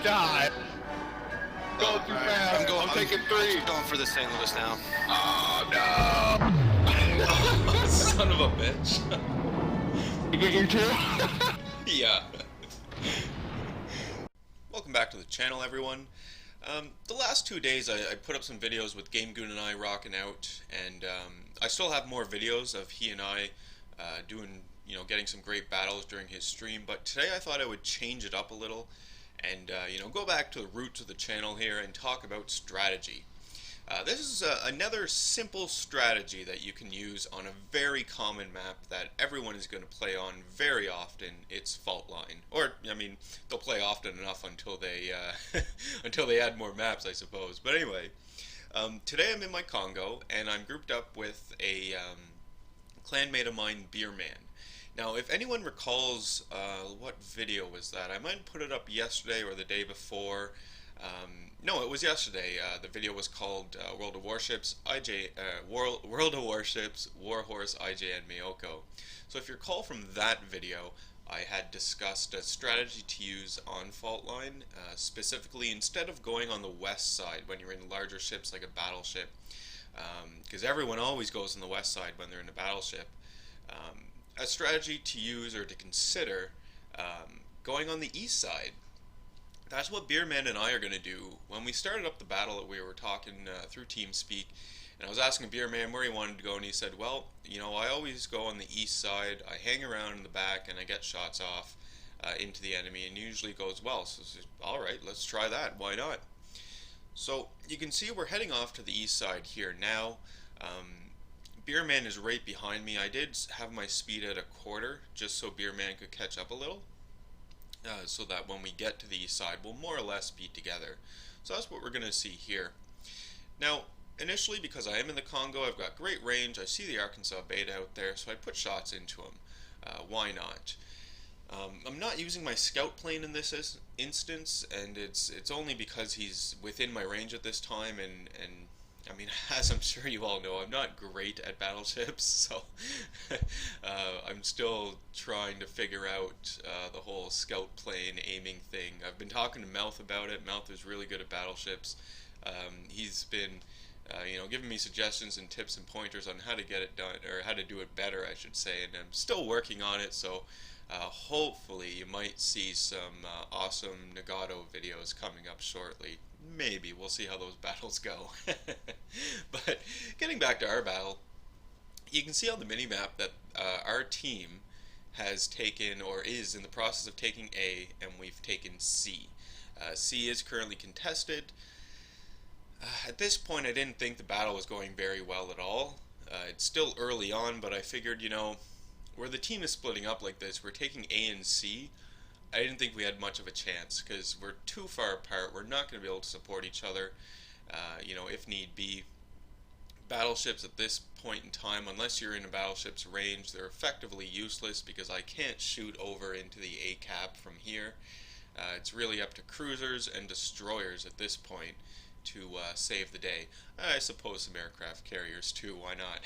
die. Go too fast. I'm taking 3. I'm going for the St. Louis now. Oh no! Son of a bitch. You get your 2? Yeah. Welcome back to the channel, everyone. The last 2 days I put up some videos with Game Goon and I rocking out, and I still have more videos of he and I doing, getting some great battles during his stream, but today I thought I would change it up a little and, go back to the roots of the channel here and talk about strategy. This is another simple strategy that you can use on a very common map that everyone is going to play on very often. It's Fault Line, or they'll play often enough until they until they add more maps, I suppose. But anyway, today I'm in my Congo and I'm grouped up with a clanmate of mine, Beerman. Now, if anyone recalls what video was that, I might put it up yesterday or the day before. No, it was yesterday. The video was called World of Warships, World of Warships, Warhorse, IJ, and Miyoko. So if you recall from that video, I had discussed a strategy to use on Fault Line, specifically instead of going on the west side when you're in larger ships like a battleship, because everyone always goes on the west side when they're in a battleship. A strategy to use or to consider going on the east side. That's what Beerman and I are going to do. When we started up the battle, we were talking through TeamSpeak, and I was asking Beerman where he wanted to go, and he said, well, I always go on the east side, I hang around in the back, and I get shots off into the enemy, and usually goes well. So I said, alright, let's try that, why not? So you can see we're heading off to the east side here now. Beerman is right behind me. I did have my speed at 1/4, just so Beerman could catch up a little. So that when we get to the east side, we'll more or less be together. So that's what we're going to see here. Now, initially, because I am in the Congo, I've got great range. I see the Arkansas Beta out there, so I put shots into him. Why not? I'm not using my scout plane in this instance, and it's only because he's within my range at this time, and as I'm sure you all know, I'm not great at battleships, so I'm still trying to figure out the whole scout plane aiming thing. I've been talking to Mouth about it. Mouth is really good at battleships. He's been, giving me suggestions and tips and pointers on how to get it done, or how to do it better, I should say, and I'm still working on it, so hopefully you might see some awesome Nagato videos coming up shortly. Maybe. We'll see how those battles go. But getting back to our battle, you can see on the minimap that our team has taken, or is in the process of taking, A, and we've taken C. C is currently contested. At this point, I didn't think the battle was going very well at all. It's still early on, but I figured, where the team is splitting up like this, we're taking A and C. I didn't think we had much of a chance because we're too far apart. We're not going to be able to support each other, if need be. Battleships at this point in time, unless you're in a battleship's range, they're effectively useless because I can't shoot over into the A cap from here. It's really up to cruisers and destroyers at this point to save the day. I suppose some aircraft carriers too, why not?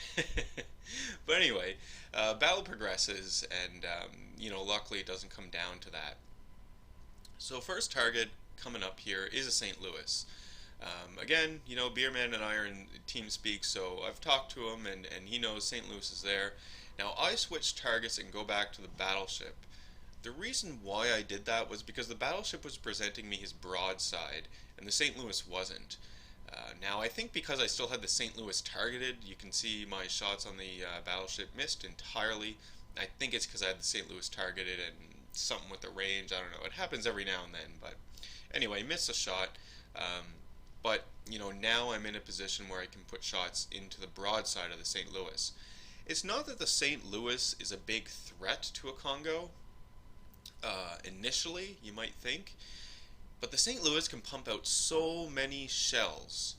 But anyway, battle progresses, and luckily it doesn't come down to that. So first target coming up here is a St. Louis. Again, Beerman and I are in TeamSpeak, so I've talked to him, and he knows St. Louis is there. Now I switch targets and go back to the battleship. The reason why I did that was because the battleship was presenting me his broadside, and the St. Louis wasn't. Now I think because I still had the St. Louis targeted, you can see my shots on the battleship missed entirely. I think it's because I had the St. Louis targeted and something with the range, I don't know. It happens every now and then, but anyway, missed a shot. But, now I'm in a position where I can put shots into the broadside of the St. Louis. It's not that the St. Louis is a big threat to a Congo. Initially, you might think. But the St. Louis can pump out so many shells.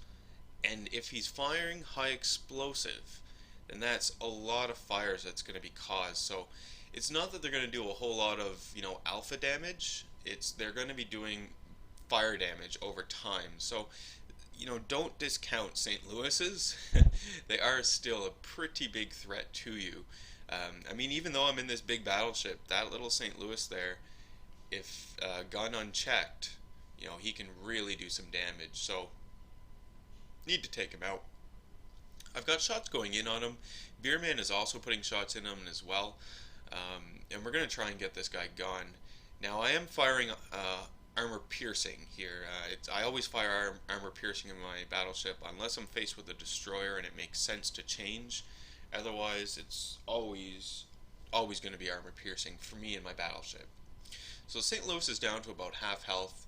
And if he's firing high explosive, then that's a lot of fires that's going to be caused. So it's not that they're going to do a whole lot of, alpha damage. They're going to be doing fire damage over time. So, don't discount St. Louis's. They are still a pretty big threat to you. Even though I'm in this big battleship, that little St. Louis there, if gun unchecked, you know, he can really do some damage. So need to take him out. I've got shots going in on him. Beerman is also putting shots in him as well. And we're going to try and get this guy gone. Now I am firing armor piercing here. I always fire armor piercing in my battleship unless I'm faced with a destroyer and it makes sense to change. Otherwise, it's always going to be armor piercing for me in my battleship. So St. Louis is down to about half health.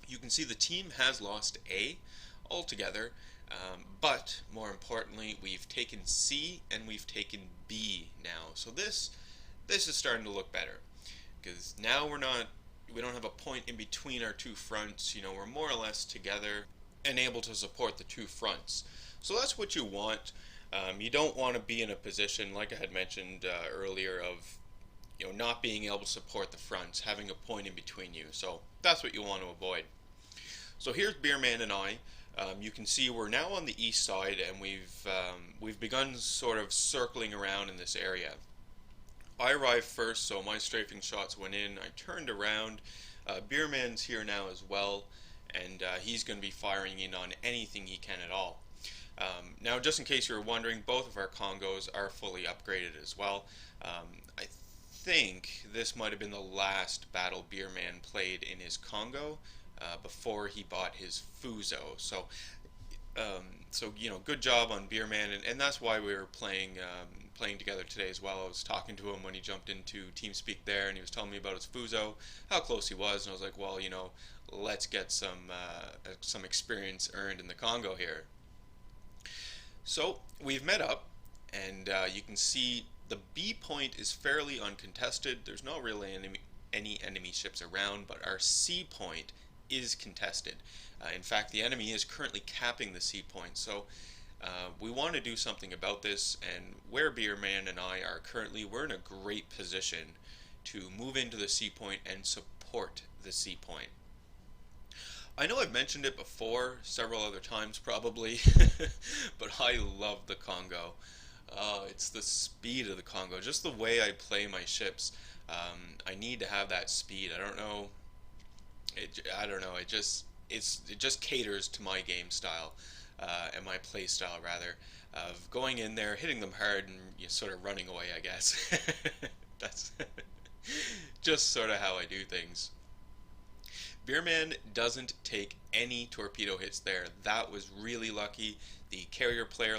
You can see the team has lost A altogether, but more importantly, we've taken C and we've taken B now. So this is starting to look better, because now we don't have a point in between our two fronts. You know, we're more or less together and able to support the two fronts. So that's what you want. You don't want to be in a position, like I had mentioned earlier, of, you know, not being able to support the fronts, having a point in between you. So that's what you want to avoid. So here's Beerman and I. You can see we're now on the east side, and we've begun sort of circling around in this area. I arrived first, so my strafing shots went in. I turned around. Beerman's here now as well, and he's going to be firing in on anything he can at all. Now, just in case you're wondering, both of our Congos are fully upgraded as well. I think this might have been the last battle Beerman played in his Congo before he bought his Fuso. So you know, good job on Beerman, and that's why we were playing together today as well. I was talking to him when he jumped into TeamSpeak there, and he was telling me about his Fuso, how close he was, and I was like, well, you know, let's get some experience earned in the Congo here. So we've met up, and you can see the B point is fairly uncontested. There's not really any enemy ships around, but our C point is contested. In fact, the enemy is currently capping the C point, so we want to do something about this, and where Beerman and I are currently, we're in a great position to move into the C point and support the C point. I know I've mentioned it before, several other times probably, but I love the Congo. It's the speed of the Congo, just the way I play my ships. I need to have that speed. I don't know. It just caters to my game style, and my play style rather, of going in there, hitting them hard, and you sort of running away, I guess. That's just sort of how I do things. Beerman doesn't take any torpedo hits there. That was really lucky. The carrier player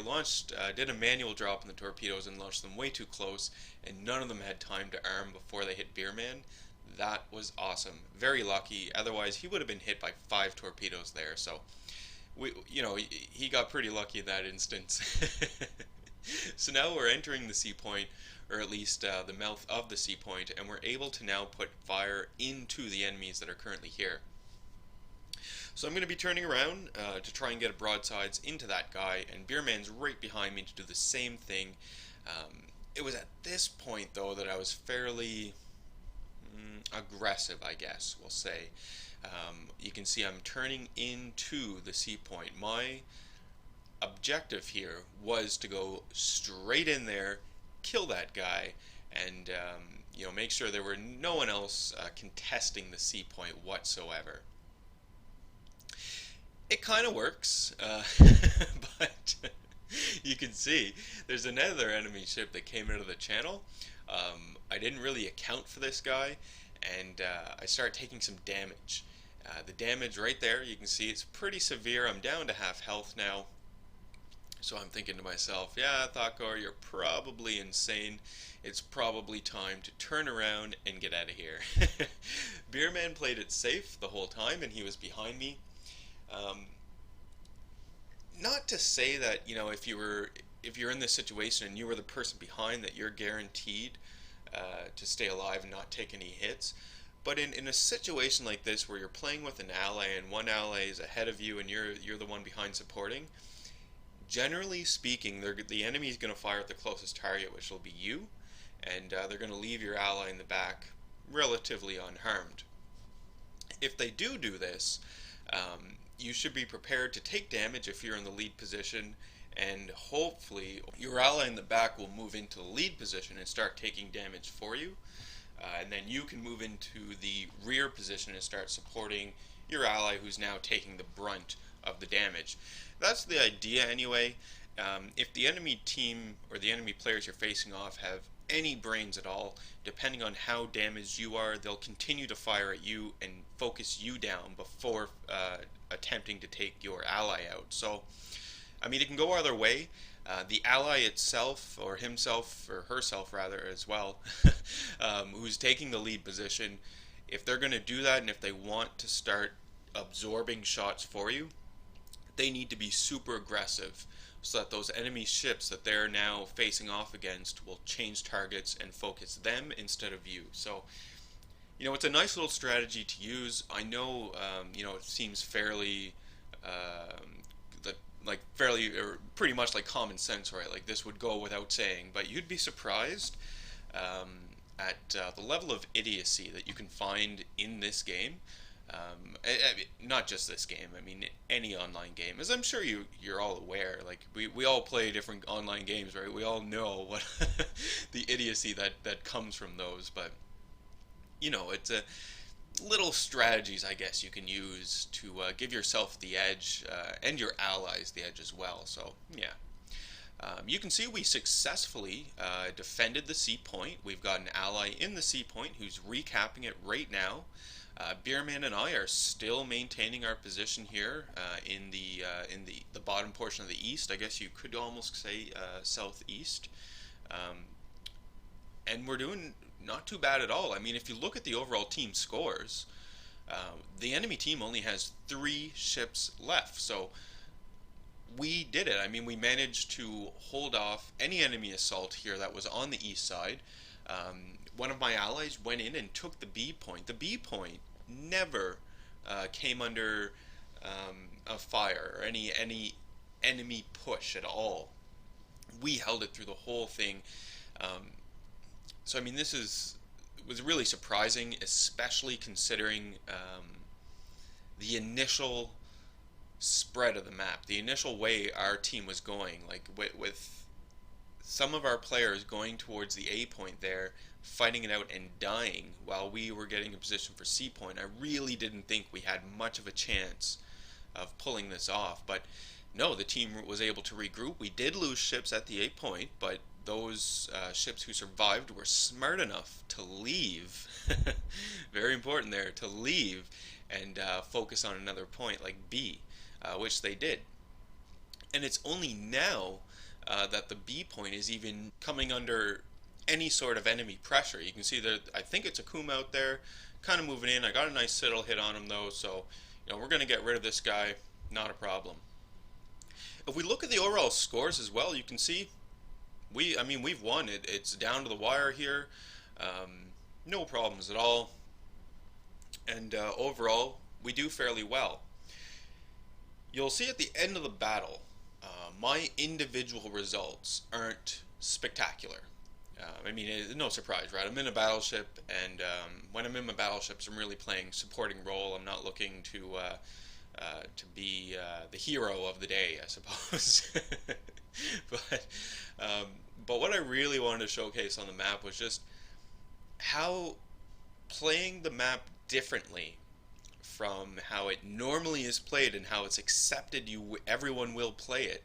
did a manual drop in the torpedoes and launched them way too close, and none of them had time to arm before they hit Beerman. That was awesome. Very lucky. Otherwise, he would have been hit by 5 torpedoes there. So, he got pretty lucky in that instance. So now we're entering the sea point, or at least the mouth of the sea point, and we're able to now put fire into the enemies that are currently here. So I'm going to be turning around to try and get broadsides into that guy, and Beerman's right behind me to do the same thing. It was at this point, though, that I was fairly aggressive, I guess we'll say. You can see I'm turning into the sea point. My objective here was to go straight in there, kill that guy, and make sure there were no one else contesting the sea point whatsoever. It kind of works, but you can see there's another enemy ship that came into the channel. I didn't really account for this guy, and I started taking some damage. The damage right there, you can see it's pretty severe. I'm down to half health now. So I'm thinking to myself, yeah, Thotgor, you're probably insane. It's probably time to turn around and get out of here. Beerman played it safe the whole time, and he was behind me. Not to say that, if you're in this situation and you were the person behind, that you're guaranteed to stay alive and not take any hits. But in a situation like this where you're playing with an ally and one ally is ahead of you and you're the one behind supporting, generally speaking, the enemy is going to fire at the closest target, which will be you, and they're going to leave your ally in the back relatively unharmed. If they do this, you should be prepared to take damage if you're in the lead position, and hopefully your ally in the back will move into the lead position and start taking damage for you. and then you can move into the rear position and start supporting your ally who's now taking the brunt of the damage. That's the idea anyway. If the enemy team or the enemy players you're facing off have any brains at all, depending on how damaged you are, they'll continue to fire at you and focus you down before attempting to take your ally out. So, I mean, it can go either way. The ally itself, or himself, or herself rather, as well, who's taking the lead position, if they're going to do that and if they want to start absorbing shots for you, they need to be super aggressive so that those enemy ships that they're now facing off against will change targets and focus them instead of you. So, it's a nice little strategy to use. I know, it seems fairly, fairly, or pretty much like common sense, right? Like this would go without saying, but you'd be surprised at the level of idiocy that you can find in this game. Not just this game, I mean any online game, as I'm sure you're all aware. Like we all play different online games, right? We all know what the idiocy that comes from those, but it's a little strategies I guess you can use to give yourself the edge and your allies the edge as well. So yeah. You can see we successfully defended the C point. We've got an ally in the C point who's recapping it right now. Beerman and I are still maintaining our position here in the bottom portion of the east. I guess you could almost say southeast, and we're doing not too bad at all. I mean, if you look at the overall team scores, the enemy team only has 3 ships left. So we did it. I mean, we managed to hold off any enemy assault here that was on the east side. One of my allies went in and took the B point. The B point never came under a fire or any enemy push at all. We held it through the whole thing. So I mean, this was really surprising, especially considering the initial spread of the map, the initial way our team was going, like with some of our players going towards the A point there, fighting it out and dying while we were getting a position for C point. I really didn't think we had much of a chance of pulling this off, but no, the team was able to regroup. We did lose ships at the A point, but those ships who survived were smart enough to leave. Very important there, to leave and focus on another point like B, which they did. And it's only now that the B point is even coming under any sort of enemy pressure. You can see that I think it's a Kuma out there, kind of moving in. I got a nice citadel hit on him though, so we're going to get rid of this guy, not a problem. If we look at the overall scores as well, you can see we've won. It's down to the wire here, no problems at all, and overall we do fairly well. You'll see at the end of the battle, my individual results aren't spectacular. I mean, it's no surprise, right? I'm in a battleship, and when I'm in my battleships, I'm really playing supporting role. I'm not looking to be the hero of the day, I suppose. But what I really wanted to showcase on the map was just how playing the map differently from how it normally is played and how it's accepted everyone will play it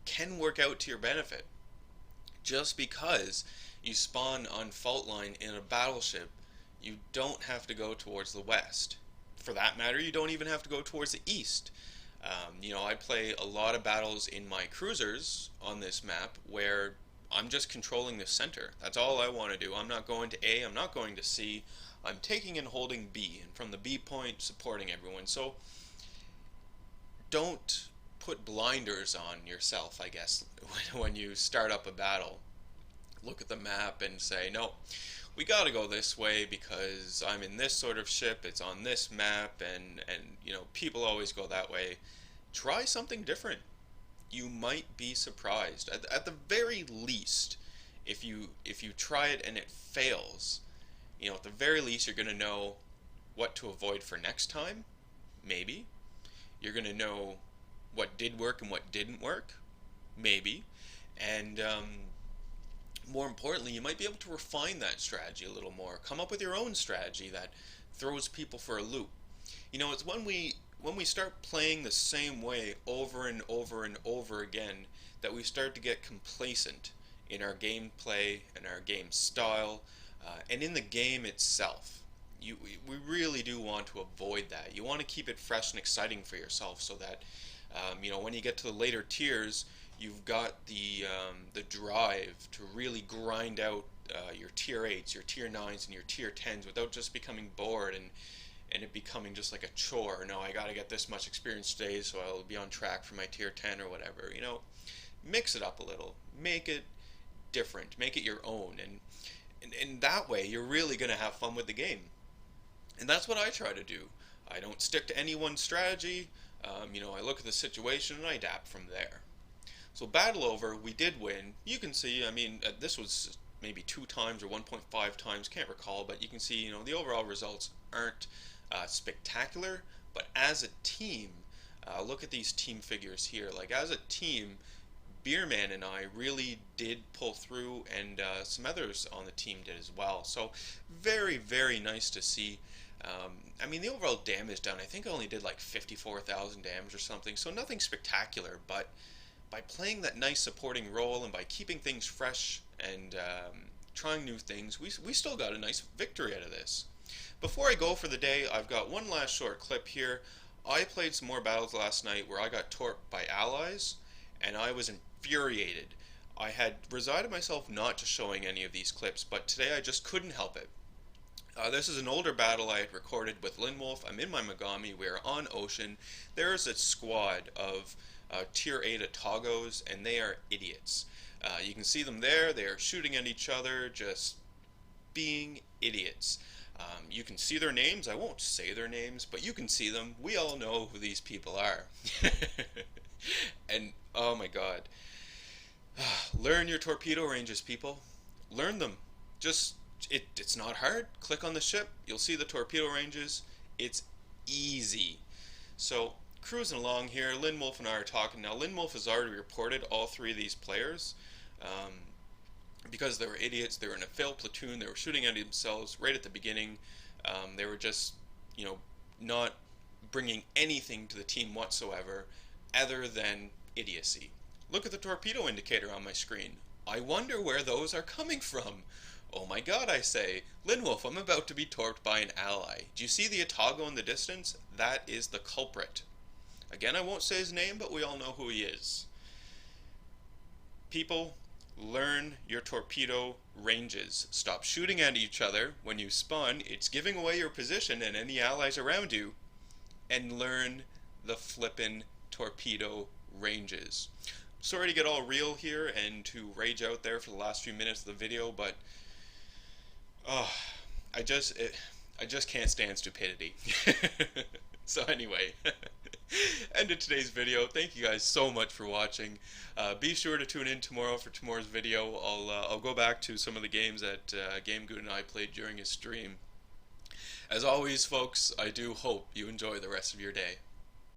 can work out to your benefit. Just because you spawn on fault line in a battleship, you don't have to go towards the west. For that matter, you don't even have to go towards the east. I play a lot of battles in my cruisers on this map where I'm just controlling the center. That's all I want to do. I'm not going to A, I'm not going to C. I'm taking and holding B, and from the B point, supporting everyone. So don't put blinders on yourself, I guess, when you start up a battle. Look at the map and say, no, we gotta go this way because I'm in this sort of ship, it's on this map, and people always go that way. Try something different. You might be surprised. At the very least, if you try it and it fails, at the very least you're gonna know what to avoid for next time. Maybe you're gonna know what did work and what didn't work, maybe, and More importantly, you might be able to refine that strategy a little more. Come up with your own strategy that throws people for a loop. It's when we start playing the same way over and over and over again that we start to get complacent in our gameplay and our game style, and in the game itself. We really do want to avoid that. You want to keep it fresh and exciting for yourself so that when you get to the later tiers, you've got the drive to really grind out your tier 8s, your tier 9s, and your tier 10s without just becoming bored and it becoming just like a chore. No, I got to get this much experience today so I'll be on track for my tier 10 or whatever. Mix it up a little. Make it different. Make it your own. And that way, you're really going to have fun with the game. And that's what I try to do. I don't stick to any one strategy. I look at the situation and I adapt from there. So battle over, we did win. You can see, this was maybe 2 times or 1.5 times, can't recall, but you can see, the overall results aren't spectacular. But as a team, look at these team figures here. Like as a team, Beerman and I really did pull through, and some others on the team did as well. So very, very nice to see. The overall damage down, I think I only did like 54,000 damage or something, so nothing spectacular, but by playing that nice supporting role and by keeping things fresh and trying new things, we still got a nice victory out of this. Before I go for the day, I've got one last short clip here. I played some more battles last night where I got torped by allies, and I was infuriated. I had resided myself not to showing any of these clips, but today I just couldn't help it. This is an older battle I had recorded with Linwolf. I'm in my Megami. We're on Ocean. There is a squad of tier 8 Thotgors, and they are idiots. You can see them there. They are shooting at each other, just being idiots. You can see their names. I won't say their names, but you can see them. We all know who these people are. And, oh my god. Learn your torpedo ranges, people. Learn them. It's not hard. Click on the ship. You'll see the torpedo ranges. It's easy. So, cruising along here, Linwolf and I are talking. Now, Linwolf has already reported all 3 of these players. Because they were idiots. They were in a failed platoon. They were shooting at themselves right at the beginning. They were just, not bringing anything to the team whatsoever other than idiocy. Look at the torpedo indicator on my screen. I wonder where those are coming from. Oh my god, I say. Linwolf, I'm about to be torped by an ally. Do you see the Thotgor in the distance? That is the culprit. Again, I won't say his name, but we all know who he is. People, learn your torpedo ranges. Stop shooting at each other. When you spawn, it's giving away your position and any allies around you. And learn the flippin' torpedo ranges. Sorry to get all real here and to rage out there for the last few minutes of the video, but I just can't stand stupidity. So anyway, end of today's video. Thank you guys so much for watching. Be sure to tune in tomorrow for tomorrow's video. I'll go back to some of the games that GameGoon and I played during his stream. As always, folks, I do hope you enjoy the rest of your day.